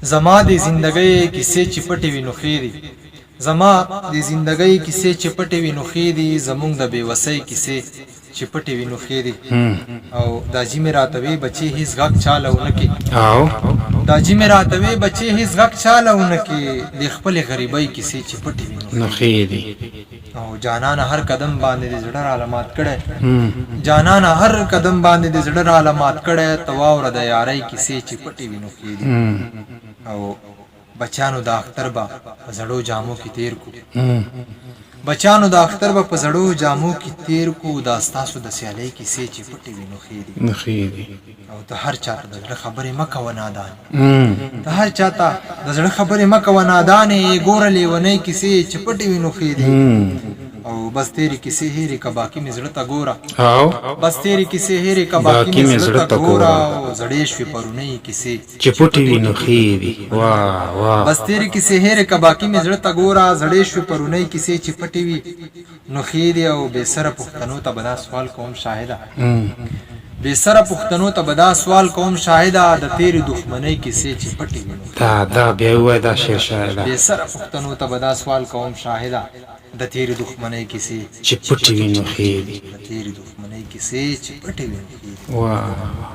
زما د زندګۍ کیسې چې پټې وي نو خیری زما د زندګۍ کیسې چې پټې وي نو خیری زمونږ د بې وسۍ کیسې چې پټې وي نو خیری او دا جی مې راتوي بچي هیڅ غږ چاله ونه کې او دا جی مې راتوي بچي هیڅ غږ چاله ونه کې د خپل غریبۍ کیسې چې پټې وي نو خیری او جانان هر قدم باندې د زړه علامات کړه جانان هر قدم باندې د زړه علامات کړه تواور د یارۍ کیسې چې پټې وي نو خیری او بچانو د اختر با په زړو جامو کې تیر کو بچانو د اختر با په زړو جامو کې تیر کو دا ستاسو د سیالۍ کیسې چې پټې وي نو خیری او ته هر چاته د زړه خبرې مه کوه نادان ته هر چاته د زړه خبرې مه کوه نادانې ګوره لیونۍ کیسې چې پټې وي نو خیری او بس تیری کیسې هېرې که باقي مې زړه ته ګوره او بس تیری کیسې هېرې که باقي مې زړه ته ګوره او زړې شوې پرونۍ کیسې چې پټې وي نو خیری واه واه بس تیری کیسې هېرې که باقي مې زړه ته ګوره زړې شوې پرونۍ کیسې چې پټې وي نو خیری او بې سره پښتنو ته به دا سوال کوم شاهده بې سره پښتنو ته به دا سوال کوم شاهده د تیرې دښمنۍ کیسې چې پټې وي دا بیا ووایه دا شعر شاعره بې سره پښتنو ته به دا سوال کوم شاهده د تیرې دښمنۍ کیسې چې پټې وي نو خیری د تیرې دښمنۍ کیسې چې پټې وي نو خیری واه